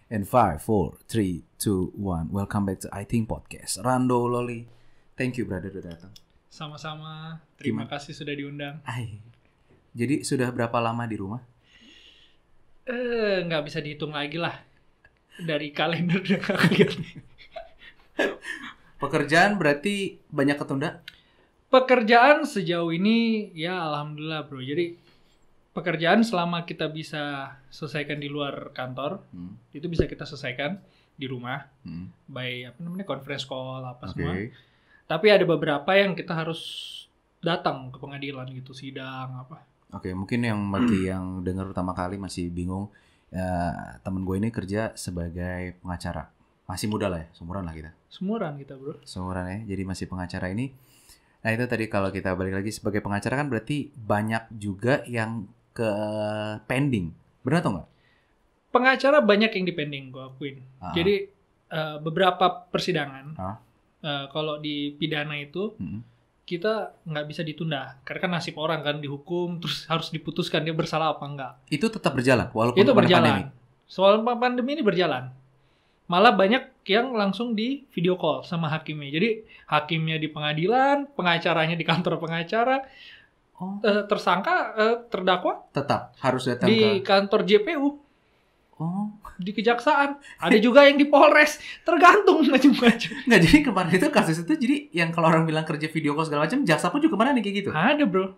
In 5, 4, 3, 2, 1. Welcome back to I Think Podcast. Rando Loli. Thank you brother udah datang. Sama-sama. Terima kasih sudah diundang. Jadi sudah berapa lama di rumah? Nggak bisa dihitung lagi lah. Dari kalender udah nggak kelihatan. Pekerjaan berarti banyak ketunda? Pekerjaan sejauh ini ya alhamdulillah bro. Jadi pekerjaan selama kita bisa selesaikan di luar kantor, itu bisa kita selesaikan di rumah, by conference call apa semua. Tapi ada beberapa yang kita harus datang ke pengadilan gitu, sidang apa. Oke, mungkin yang bagi yang dengar pertama kali masih bingung, temen gue ini kerja sebagai pengacara. Masih muda lah ya, seumuran lah kita. Seumuran kita bro. Seumuran ya, jadi masih pengacara ini. Nah itu tadi kalau kita balik lagi sebagai pengacara kan berarti banyak juga yang ke pending. Benar atau nggak? Pengacara banyak yang dipending, gue akuin. Jadi beberapa persidangan, kalau di pidana itu, kita nggak bisa ditunda. Karena kan nasib orang kan dihukum, terus harus diputuskan dia bersalah apa enggak. Itu tetap berjalan walaupun itu berjalan. pandemi? Soal pandemi ini berjalan. Malah banyak yang langsung di video call sama hakimnya. Jadi hakimnya di pengadilan, pengacaranya di kantor pengacara, tersangka, terdakwa tetap harus datang di kantor JPU. Di kejaksaan. Ada juga yang di Polres. Tergantung macam-macam. Nggak, jadi kemarin itu kasus itu jadi yang kalau orang bilang kerja video call segala macam, jaksa pun juga kemana nih kayak gitu? Ada bro.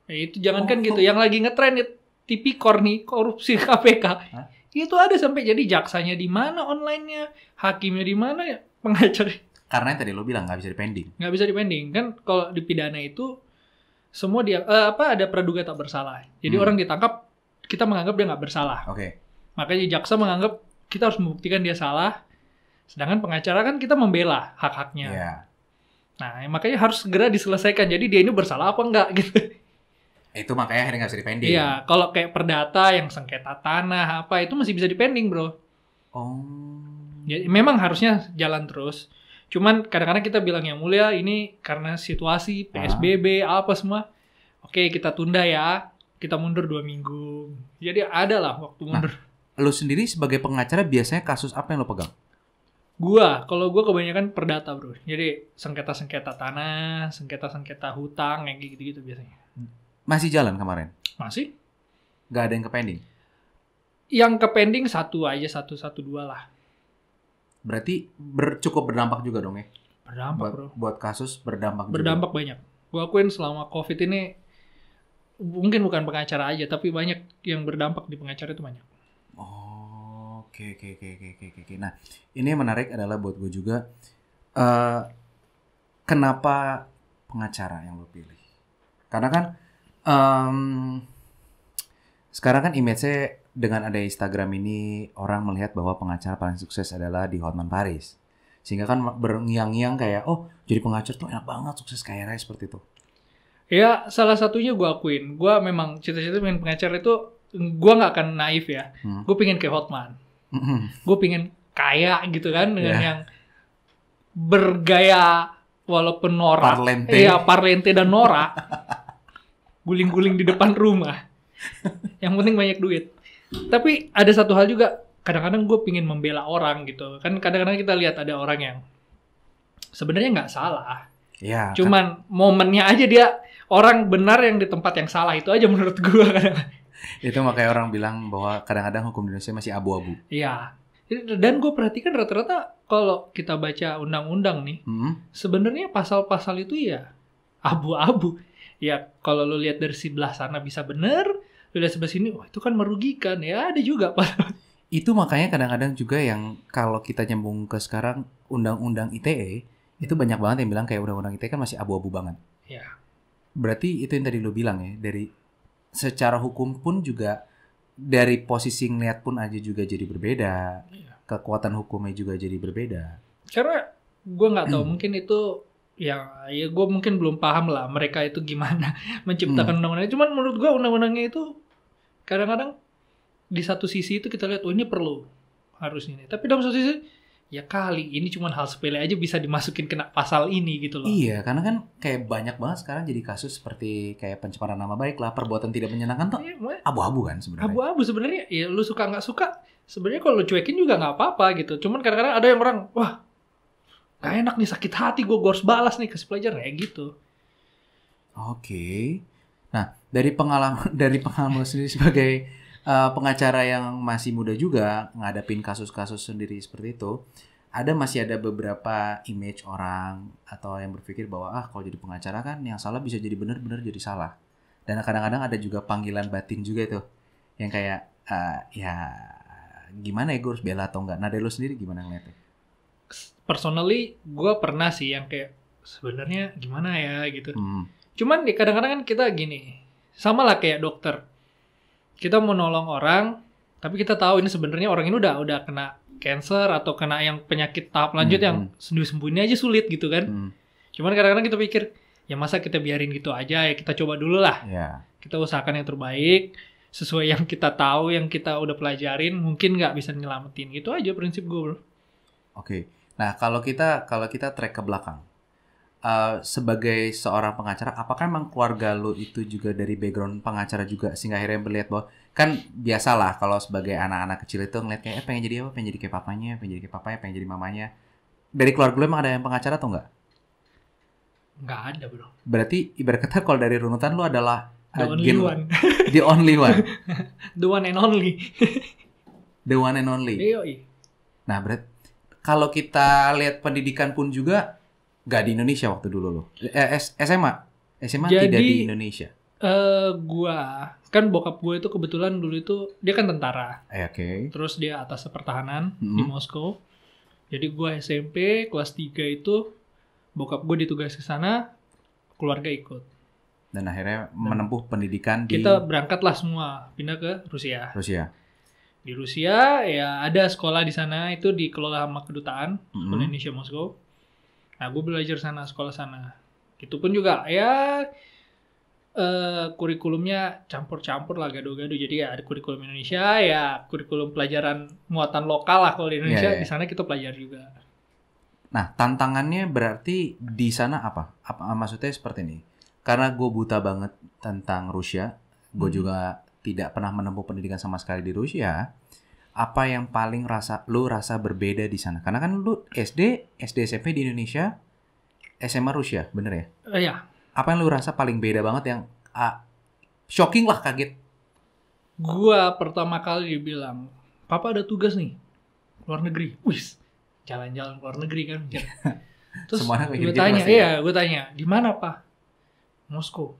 Itu jangankan gitu. Yang lagi ngetren tipikor nih, korupsi KPK. Itu ada sampai jadi jaksanya di mana online-nya, hakimnya di mana ya, pengacara. Karena yang tadi lo bilang nggak bisa dipending. Nggak bisa dipending. Kan kalau di pidana itu semua dia ada praduga tak bersalah. Jadi orang ditangkap, kita menganggap dia nggak bersalah. Oke. Makanya jaksa menganggap kita harus membuktikan dia salah. Sedangkan pengacara kan kita membela hak-haknya. Yeah. Nah, makanya harus segera diselesaikan. Jadi dia ini bersalah apa enggak gitu. Itu makanya akhirnya nggak bisa dipending. Iya, kalau kayak perdata yang sengketa tanah apa itu masih bisa dipending, bro. Jadi memang harusnya jalan terus. Cuman kadang-kadang kita bilang yang mulia ini karena situasi PSBB apa semua. Oke, kita tunda ya. Kita mundur 2 minggu. Jadi ada lah waktu mundur. Nah, lo sendiri sebagai pengacara biasanya kasus apa yang lo pegang? Kalau gue kebanyakan perdata bro. Jadi sengketa-sengketa tanah, sengketa-sengketa hutang, yang gitu-gitu biasanya. Masih jalan kemarin? Masih. Gak ada yang ke pending? Yang ke pending satu dua lah. Berarti cukup berdampak juga dong ya? Berdampak bro. Buat kasus berdampak juga? Berdampak banyak. Gue akuin selama COVID ini, mungkin bukan pengacara aja, tapi banyak yang berdampak di pengacara itu banyak. Oke. Nah, ini yang menarik adalah buat gue juga, kenapa pengacara yang lo pilih? Karena kan sekarang kan image-nya dengan ada Instagram ini, orang melihat bahwa pengacara paling sukses adalah di Hotman Paris. Sehingga kan berngiang-ngiang kayak, jadi pengacara tuh enak banget, sukses kaya raya seperti itu. Ya, salah satunya gue akuin. Gue memang cita-cita pengen pengacara itu, gue gak akan naif ya. Gue pengen kayak Hotman. Gue pengen kaya gitu kan, dengan yang bergaya walaupun norak. Parlente. Iya, parlente dan norak. Guling-guling di depan rumah. Yang penting banyak duit. Tapi ada satu hal juga, kadang-kadang gue pengen membela orang gitu. Kan kadang-kadang kita lihat ada orang yang sebenarnya nggak salah. Ya, cuman momennya aja dia orang benar yang di tempat yang salah, itu aja menurut gue. Itu makanya orang bilang bahwa kadang-kadang hukum di Indonesia masih abu-abu. Iya. Dan gue perhatikan rata-rata kalau kita baca undang-undang nih, sebenarnya pasal-pasal itu ya abu-abu. Ya kalau lo lihat dari sebelah sana bisa benar, lo lihat sebelah sini, itu kan merugikan. Ya ada juga pasal. Itu makanya kadang-kadang juga yang kalau kita nyambung ke sekarang undang-undang ITE, itu banyak banget yang bilang kayak undang-undang ITE kan masih abu-abu banget. Ya. Berarti itu yang tadi lo bilang ya, dari secara hukum pun juga, dari posisi ngeliat pun aja juga jadi berbeda. Kekuatan hukumnya juga jadi berbeda. Karena gue nggak tahu, mungkin itu ya gue mungkin belum paham lah mereka itu gimana menciptakan undang-undangnya. Cuman menurut gue undang-undangnya itu kadang-kadang di satu sisi itu kita lihat, ini perlu, harus ini. Tapi dalam satu sisi, ya kali ini cuma hal sepele aja bisa dimasukin kena pasal ini gitu loh. Iya, karena kan kayak banyak banget sekarang jadi kasus seperti kayak pencemaran nama baik lah, perbuatan tidak menyenangkan tuh abu-abu kan sebenarnya. Abu-abu sebenarnya, ya lu suka nggak suka, sebenarnya kalau lu cuekin juga nggak apa-apa gitu. Cuman kadang-kadang ada yang orang, wah nggak enak nih, sakit hati, gue harus balas nih, kasih pelajaran kayak gitu. Oke. Nah, dari pengalaman sendiri sebagai pengacara yang masih muda juga ngadapin kasus-kasus sendiri seperti itu, masih ada beberapa image orang atau yang berpikir bahwa kalau jadi pengacara kan yang salah bisa jadi benar jadi salah. Dan kadang-kadang ada juga panggilan batin juga itu yang kayak ya gimana ya, gue harus bela atau enggak. Nah, dari lo sendiri gimana ngeliatnya? Personally, gue pernah sih yang kayak sebenarnya gimana ya gitu. Cuman kadang-kadang kan kita gini, sama lah kayak dokter. Kita mau nolong orang, tapi kita tahu ini sebenarnya orang ini udah kena cancer atau kena yang penyakit tahap lanjut yang sembuh-sembuhnya aja sulit gitu kan. Cuman kadang-kadang kita pikir, ya masa kita biarin gitu aja, ya kita coba dulu lah. Yeah. Kita usahakan yang terbaik, sesuai yang kita tahu, yang kita udah pelajarin, mungkin nggak bisa nyelamatin. Gitu aja prinsip gue, bro. Oke. Nah, kalau kita track ke belakang, sebagai seorang pengacara, apakah memang keluarga lo itu juga dari background pengacara juga sehingga akhirnya melihat bahwa kan biasalah kalau sebagai anak-anak kecil itu ngeliat kayak pengen jadi apa, pengen jadi kayak papanya, pengen jadi kayak papanya, pengen jadi mamanya. Dari keluarga lo emang ada yang pengacara atau enggak? Nggak ada, bro. Berarti ibarat kata kalau dari runutan lo adalah the only one. The only one. The one and only. The one and only. Yoi. Nah, berarti kalau kita lihat pendidikan pun juga nggak di Indonesia waktu dulu lo. SMA jadi, tidak di Indonesia. Gua kan bokap gue itu kebetulan dulu itu dia kan tentara. Oke. Terus dia atas pertahanan di Moskow. Jadi gua SMP kelas 3 itu bokap gue ditugas ke sana, keluarga ikut. Dan akhirnya menempuh pendidikan kita berangkatlah semua pindah ke Rusia. Di Rusia ya ada sekolah di sana itu dikelola sama kedutaan sekolah Indonesia Moskow. Nah, gue belajar sana, sekolah sana. Itu pun juga ya kurikulumnya campur-campur lah, gado-gado. Jadi ya ada kurikulum Indonesia, ya kurikulum pelajaran muatan lokal lah kalau di Indonesia. Di sana kita pelajari juga. Nah, tantangannya berarti di sana apa? Maksudnya seperti ini. Karena gue buta banget tentang Rusia, gue juga tidak pernah menempuh pendidikan sama sekali di Rusia. Apa yang paling lu rasa berbeda di sana? Karena kan lu SD SMP di Indonesia, SMA Rusia, bener ya? Iya. Apa yang lu rasa paling beda banget yang shocking lah, kaget? Gua pertama kali dibilang, papa ada tugas nih, luar negeri. Wis, jalan-jalan luar negeri kan. Terus gue tanya, di mana pak? Moskow.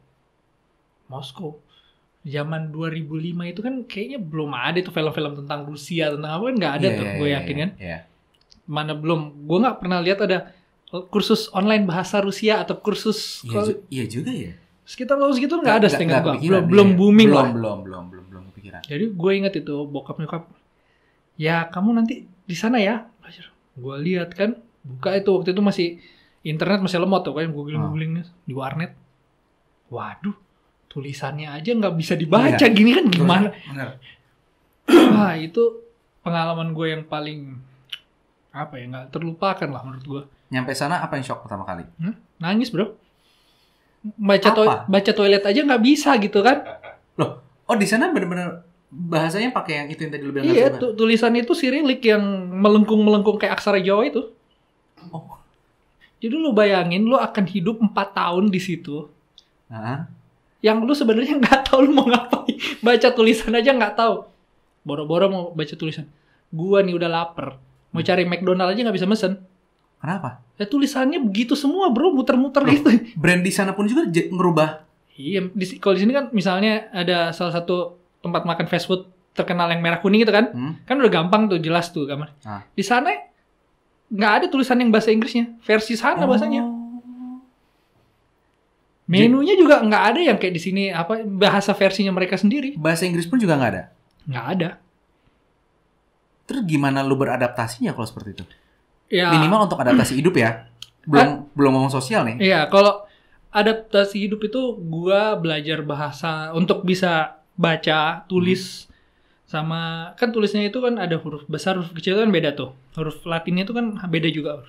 Zaman 2005 itu kan kayaknya belum ada tuh film-film tentang Rusia, tentang apa kan nggak ada tuh, gue yakin kan. Mana belum, gue nggak pernah lihat ada kursus online bahasa Rusia atau kursus. Iya juga ya. Sekitar tahun segitu nggak ada, setengah gue belum booming lah. Belum kepikiran. Jadi gue ingat itu bokap nyokap, ya kamu nanti di sana ya. Gue lihat kan, buka itu waktu itu masih internet masih lemot tuh kan, googling di warnet. Waduh, tulisannya aja nggak bisa dibaca gini kan gimana? Bener. Wah, itu pengalaman gue yang paling nggak terlupakan lah menurut gue. Nyampe sana apa yang shock pertama kali? Nangis, bro. Baca toilet aja nggak bisa gitu kan? Loh, di sana bener-bener bahasanya pakai yang itu yang tadi lu bilang. Iya, tulisannya itu Sirilik yang melengkung kayak aksara Jawa itu. Oh. Jadi lu bayangin lu akan hidup 4 tahun di situ. Yang lu sebenarnya nggak tahu lu mau ngapain, baca tulisan aja nggak tahu, boro-boro mau baca tulisan. Gua nih udah lapar, mau cari McDonald aja nggak bisa mesen. Kenapa? Ya tulisannya begitu semua, bro, muter-muter gitu. Brand di sana pun juga ngerubah. Iya, kalau di sini kan misalnya ada salah satu tempat makan fast food terkenal yang merah kuning itu kan, kan udah gampang tuh, jelas tuh gambar. Di sana nggak ada tulisan yang bahasa Inggrisnya, versi sana bahasanya. Menunya juga nggak ada yang kayak di sini bahasa versinya mereka sendiri. Bahasa Inggris pun juga nggak ada. Nggak ada. Terus gimana lu beradaptasinya kalau seperti itu? Ya, minimal untuk adaptasi hidup ya. Belum ngomong sosial nih. Iya, kalau adaptasi hidup itu gua belajar bahasa untuk bisa baca, tulis, Sama kan tulisnya itu kan ada huruf besar, huruf kecil kan beda tuh. Huruf Latinnya itu kan beda juga.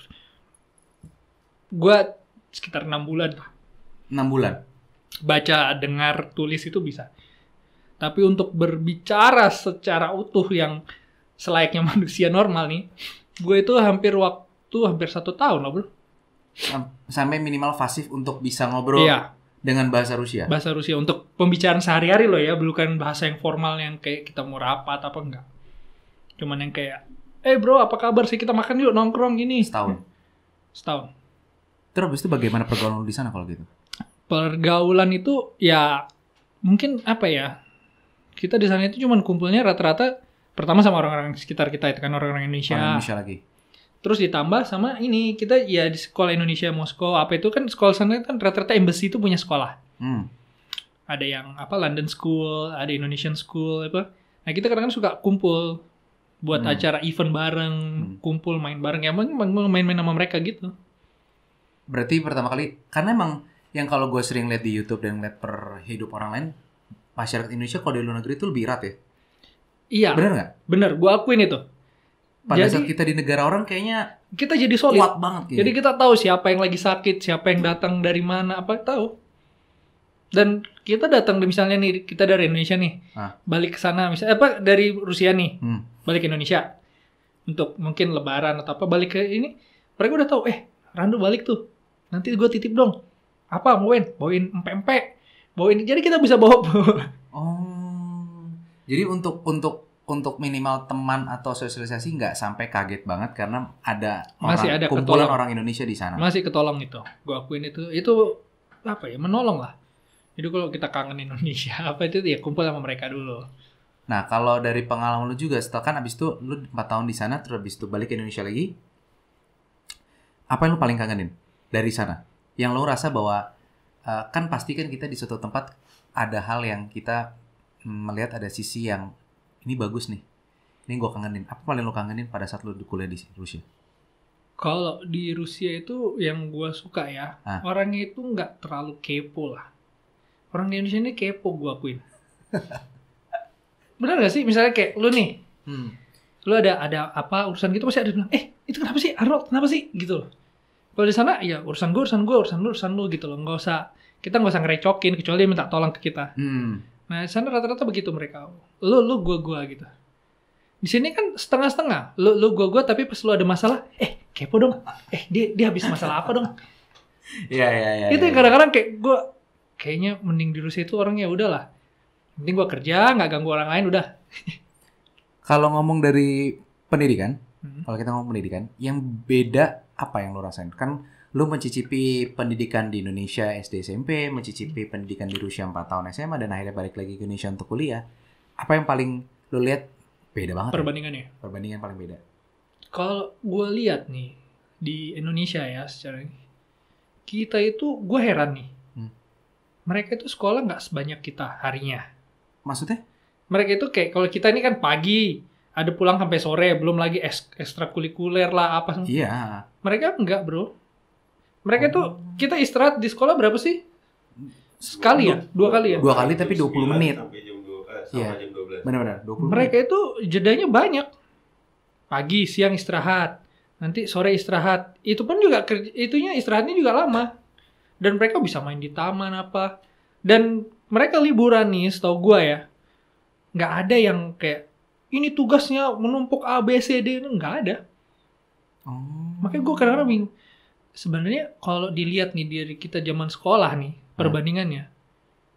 Gua sekitar 6 bulan lah. 6 bulan? Baca, dengar, tulis itu bisa. Tapi untuk berbicara secara utuh yang selayaknya manusia normal nih, gue itu hampir 1 tahun lah bro. Sampai minimal fasih untuk bisa ngobrol dengan bahasa Rusia? Bahasa Rusia untuk pembicaraan sehari-hari loh ya, bukan bahasa yang formal yang kayak kita mau rapat apa enggak. Cuman yang kayak, bro apa kabar sih, kita makan yuk nongkrong gini. Setahun? Terus itu bagaimana pergaulan di sana kalau gitu? Pergaulan itu ya mungkin apa ya, kita di sana itu cuman kumpulnya rata-rata pertama sama orang-orang sekitar kita itu kan, orang-orang Indonesia. Orang Indonesia lagi. Terus ditambah sama ini, kita ya di sekolah Indonesia Moskow apa itu kan, sekolah sana kan rata-rata embassy itu punya sekolah. Ada yang apa London School, ada Indonesian School apa. Nah kita kadang-kadang suka kumpul buat acara event bareng, kumpul main bareng, ya main-main sama mereka gitu. Berarti pertama kali, karena emang yang kalau gue sering lihat di YouTube dan lihat per hidup orang lain, masyarakat Indonesia kalau di luar negeri itu lebih erat ya? Iya. Bener nggak? Bener, gue akuin itu. Pada saat kita di negara orang kayaknya kita jadi solid. Kuat banget gitu. Jadi kita tahu siapa yang lagi sakit, siapa yang datang dari mana, apa tahu. Dan kita datang misalnya nih, kita dari Indonesia nih, balik ke sana misalnya dari Rusia nih, balik ke Indonesia untuk mungkin Lebaran atau apa, balik ke ini, mereka udah tahu, Randu balik tuh, nanti gue titip dong, apa bawain empek-empek, bawain, jadi kita bisa bawa. Oh, jadi untuk minimal teman atau sosialisasi nggak sampai kaget banget karena masih ada kumpulan orang Indonesia di sana. Masih ketolong itu, gue akuin itu apa ya, menolong lah. Jadi kalau kita kangen Indonesia apa itu ya kumpul sama mereka dulu. Nah kalau dari pengalaman lu juga, setelah kan abis itu lu 4 tahun di sana, terus abis itu balik ke Indonesia lagi, apa yang lu paling kangenin dari sana? Yang lu rasa bahwa kan pasti kan kita di suatu tempat ada hal yang kita melihat ada sisi yang ini bagus nih, ini gue kangenin. Apa paling lu kangenin pada saat lu kuliah di Rusia? Kalau di Rusia itu yang gue suka ya, orangnya itu nggak terlalu kepo lah. Orang di Indonesia ini kepo, gue akuin. Benar gak sih? Misalnya kayak lu nih, lu ada apa urusan gitu pasti ada bilang, itu kenapa sih Arnold, kenapa sih gitu loh. Kalau di sana ya urusan gue, urusan lu gitu loh. Kita nggak usah ngerecokin kecuali dia minta tolong ke kita. Nah di sana rata-rata begitu mereka, lu gue gitu. Di sini kan setengah-setengah, lu gue tapi pas lu ada masalah, kepo dong, dia habis masalah apa dong? Iya. Itu yang kadang-kadang kayak gue kayaknya mending di Rusia itu orangnya udahlah, penting gue kerja nggak ganggu orang lain udah. Kalau ngomong dari pendidikan, kalau kita ngomong pendidikan, yang beda apa yang lo rasain? Kan lo mencicipi pendidikan di Indonesia SD SMP, mencicipi pendidikan di Rusia 4 tahun SMA, dan akhirnya balik lagi ke Indonesia untuk kuliah. Apa yang paling lo lihat beda banget? Perbandingannya? Perbandingan paling beda. Kalau gue lihat nih di Indonesia ya, secara kita itu gue heran nih. Mereka itu sekolah nggak sebanyak kita harinya. Maksudnya? Mereka itu kayak kalau kita ini kan pagi, ada pulang sampai sore, belum lagi ekstrakurikuler lah apa semua. Iya. Mereka enggak bro. Mereka tuh kita istirahat di sekolah berapa sih? Sekali ya? 2 kali ya? 2 kali tapi 20 menit. Sampai jam 12. Iya. Jam 12. Benar-benar 20 Mereka menit. itu jedanya banyak. Pagi, siang istirahat, nanti sore istirahat. Itu pun juga istirahatnya juga lama. Dan mereka bisa main di taman apa. Dan mereka liburan nih, setahu gue ya. Nggak ada yang kayak, ini tugasnya menumpuk A, B, C, D. Nggak ada. Makanya gue kadang-kadang bingung. Sebenarnya kalau dilihat nih dari kita zaman sekolah nih, perbandingannya.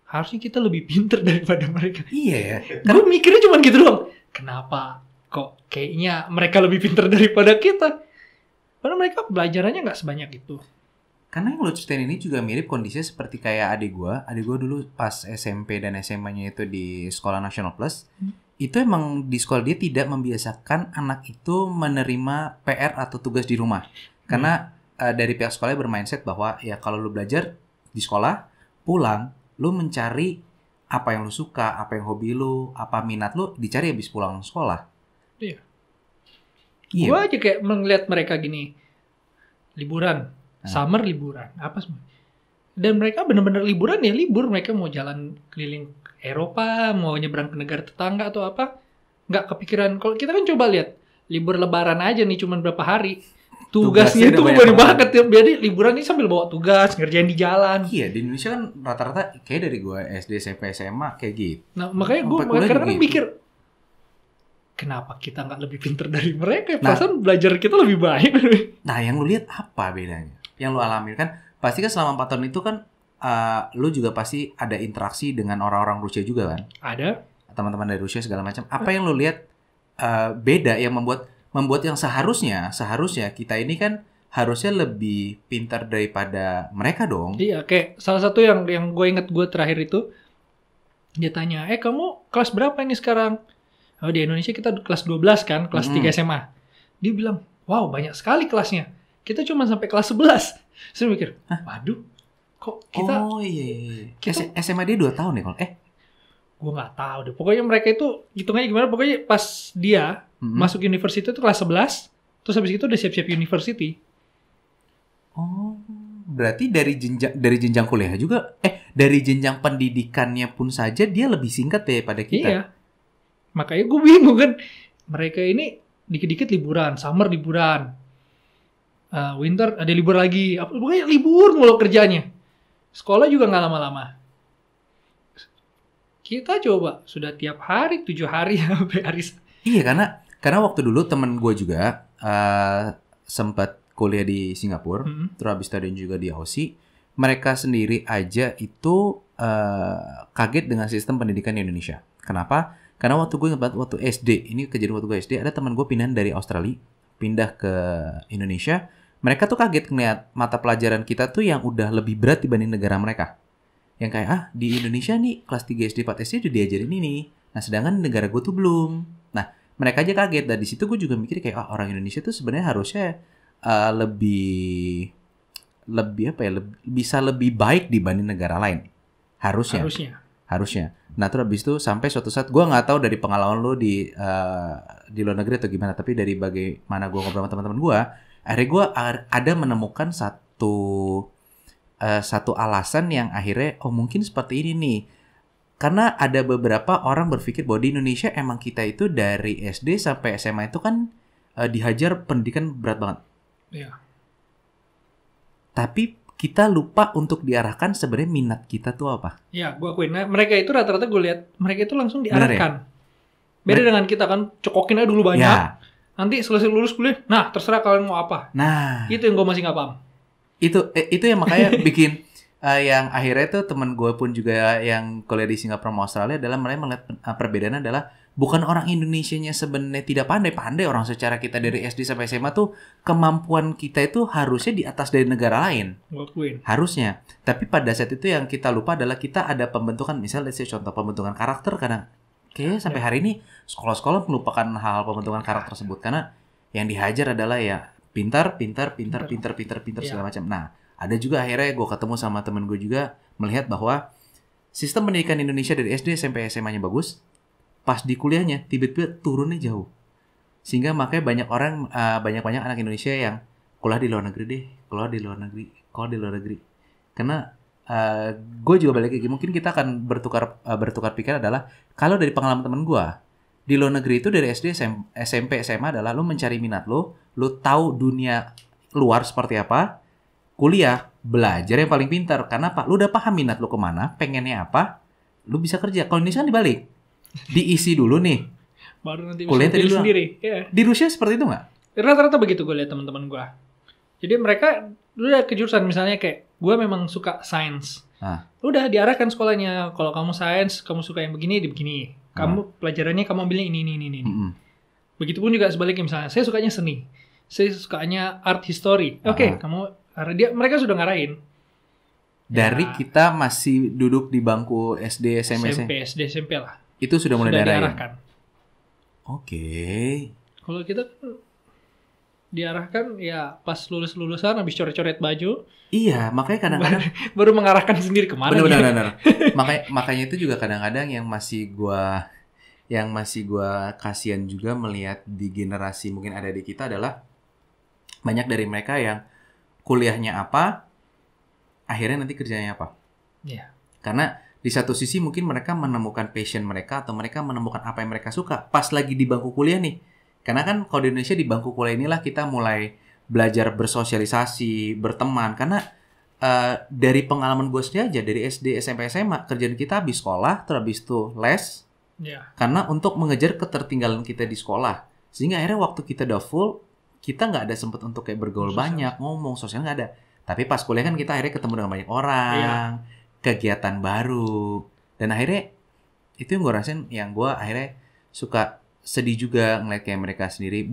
Harusnya kita lebih pinter daripada mereka. Iya ya. Gue mikirnya cuma gitu doang. Kenapa kok kayaknya mereka lebih pinter daripada kita? Padahal mereka belajarannya nggak sebanyak itu. Karena yang lo ceritain ini juga mirip kondisinya seperti kayak adik gue. Adik gue dulu pas SMP dan SMA-nya itu di sekolah National Plus. Itu emang di sekolah dia tidak membiasakan anak itu menerima PR atau tugas di rumah. Karena dari pihak sekolah bermindset bahwa ya kalau lo belajar di sekolah, pulang, lo mencari apa yang lo suka, apa yang hobi lo, apa minat lo, dicari habis pulang sekolah. Iya. Iya. Gue aja kayak melihat mereka gini, liburan. Summer liburan, apa semua. Dan mereka benar-benar liburan ya libur. Mereka mau jalan keliling Eropa, mau nyebrang ke negara tetangga atau apa. nggak kepikiran. Kalau kita kan coba lihat libur lebaran aja nih cuman berapa hari. Tugasnya itu banyak banget ya. Jadi liburan ini sambil bawa tugas, ngerjain di jalan. Iya, di Indonesia kan rata-rata kayak dari gue SD, SMP, SMA kayak gitu. Nah, makanya gue kadang-kadang mikir, kenapa kita nggak lebih pinter dari mereka? Perasaan belajar kita lebih baik. Nah, yang lu lihat apa bedanya? Yang lu alami kan, pasti kan selama 4 tahun itu kan, lu juga pasti ada interaksi dengan orang-orang Rusia juga kan? Ada. Teman-teman dari Rusia segala macam. Apa yang lu lihat beda yang membuat yang seharusnya kita ini kan harusnya lebih pintar daripada mereka dong? Iya, kayak salah satu yang gue inget gue terakhir itu, dia tanya, kamu kelas berapa ini sekarang? Oh, di Indonesia kita kelas 12 kan, kelas 3 SMA. Dia bilang, wow banyak sekali kelasnya. Kita cuma sampai kelas 11. Saya mikir, waduh, kok kita... Oh iya. SMA dia 2 tahun ya kalau? Gue nggak tahu deh. Pokoknya mereka itu, hitungannya gimana, pokoknya pas dia masuk university itu kelas 11, terus habis itu udah siap-siap university. Oh, berarti dari jenjang kuliah juga, dari jenjang pendidikannya pun saja dia lebih singkat daripada kita. Iya. Makanya gue bingung kan, mereka ini dikit-dikit liburan, summer liburan, winter ada libur lagi, pokoknya libur mulu kerjanya. Sekolah juga nggak lama-lama. Kita coba sudah tiap hari 7 hari sampai hari. Iya, karena waktu dulu temen gue juga sempat kuliah di Singapura, terus habis tadi juga di Aussie. Mereka sendiri aja itu kaget dengan sistem pendidikan di Indonesia. Kenapa? Karena waktu gue ingat banget waktu SD, ini kejadian waktu gue SD, ada teman gue pindah dari Australia, pindah ke Indonesia. Mereka tuh kaget ngeliat mata pelajaran kita tuh yang udah lebih berat dibanding negara mereka. Yang kayak, di Indonesia nih kelas 3 SD, 4 SD udah diajarin ini. Nah, sedangkan negara gue tuh belum. Nah, mereka aja kaget. Dan di situ gue juga mikir kayak, orang Indonesia tuh sebenarnya harusnya bisa lebih baik dibanding negara lain. Harusnya. Nah, terus habis itu sampai suatu saat, gue nggak tahu dari pengalaman lo di luar negeri atau gimana, tapi dari bagaimana gue ngobrol sama teman-teman gue, akhirnya gue ada menemukan satu alasan yang akhirnya, mungkin seperti ini nih. Karena ada beberapa orang berpikir bahwa di Indonesia emang kita itu dari SD sampai SMA itu kan dihajar pendidikan berat banget. Iya. Tapi kita lupa untuk diarahkan sebenarnya minat kita tuh apa. Iya, gue akuin. Nah, mereka itu rata-rata gue lihat, mereka itu langsung diarahkan. Beda dengan kita kan, cokokin aja dulu banyak. Ya. Nanti selesai lulus kuliah, nah terserah kalian mau apa. Nah. Itu yang gue masih nggak paham. Itu yang makanya bikin yang akhirnya tuh teman gue pun juga yang kuliah di Singapura sama Australia adalah mereka melihat perbedaannya adalah bukan orang Indonesianya sebenarnya tidak pandai orang secara kita dari SD sampai SMA tuh kemampuan kita itu harusnya di atas dari negara lain. Harusnya. Tapi pada saat itu yang kita lupa adalah kita ada pembentukan, misalnya contoh pembentukan karakter karena kayaknya sampai hari ini sekolah-sekolah melupakan hal-hal pembentukan karakter tersebut karena yang dihajar adalah ya pintar segala macam. Nah, ada juga akhirnya gue ketemu sama temen gue juga melihat bahwa sistem pendidikan Indonesia dari SD sampai SMA-nya bagus, pas di kuliahnya tiba-tiba turunnya jauh. Sehingga makanya banyak anak Indonesia yang kuliah di luar negeri. Karena gue juga balik lagi, mungkin kita akan bertukar pikiran adalah kalau dari pengalaman temen gue, di luar negeri itu dari SD, SMP, SMA adalah lu mencari minat lu tahu dunia luar seperti apa, kuliah, belajar yang paling pintar. Karena apa? Lu udah paham minat lu kemana, pengennya apa, lu bisa kerja. Kalau Indonesia kan dibalik. Diisi dulu nih. Baru nanti kuliah bisa sendiri. Yeah. Di Rusia seperti itu nggak? Rata-rata begitu gue lihat teman-teman gue. Jadi mereka udah ke jurusan misalnya kayak gue memang suka sains. Udah diarahkan sekolahnya. Kalau kamu sains, kamu suka yang begini, di begini. Kamu pelajarannya kamu ambilnya ini. Begitupun juga sebaliknya misalnya, saya sukanya seni. Saya sukanya art history. Oke, mereka sudah ngarahin. Dari kita masih duduk di bangku SD, SMP lah. Itu sudah mulai diarahkan. Oke. Kalau kita diarahkan ya pas lulusan habis coret-coret baju. Iya, makanya kadang-kadang baru mengarahkan sendiri kemana. Benar. makanya itu juga kadang-kadang yang masih gua kasihan juga melihat di generasi mungkin ada di kita adalah banyak dari mereka yang kuliahnya apa, akhirnya nanti kerjanya apa. Iya. Karena di satu sisi mungkin mereka menemukan passion mereka atau mereka menemukan apa yang mereka suka pas lagi di bangku kuliah nih. Karena kan kalau di Indonesia di bangku kuliah inilah kita mulai belajar bersosialisasi, berteman. Karena dari pengalaman gue sendiri aja, dari SD, SMP, SMA, kerjaan kita habis sekolah, terus habis itu les. Ya. Karena untuk mengejar ketertinggalan kita di sekolah. Sehingga akhirnya waktu kita udah full, kita nggak ada sempet untuk kayak bergaul banyak, ngomong, sosial nggak ada. Tapi pas kuliah kan kita akhirnya ketemu dengan banyak orang, kegiatan baru. Dan akhirnya, itu yang gue rasain, yang gue akhirnya suka sedih juga ngeliat kayak mereka sendiri.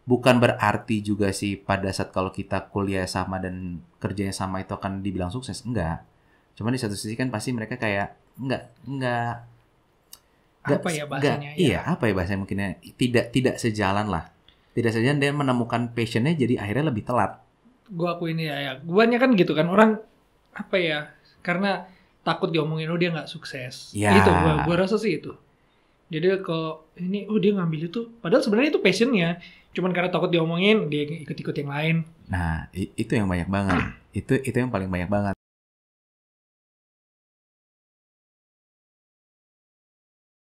Bukan berarti juga sih pada saat kalau kita kuliah sama dan kerjanya sama itu akan dibilang sukses. Enggak. Cuma di satu sisi kan pasti mereka kayak enggak apa ya bahasanya? Iya, apa ya bahasanya mungkinnya tidak sejalan lah. Tidak sejalan dan menemukan passionnya jadi akhirnya lebih telat. Gua akuin ya. Guanya kan gitu kan orang apa ya? Karena takut diomongin dia nggak sukses. Ya. Itu gua rasa sih itu. Jadi kalau ini dia ngambil itu, padahal sebenarnya itu passionnya. Cuman karena takut diomongin dia ikut-ikut yang lain. Nah, itu yang banyak banget. Itu yang paling banyak banget.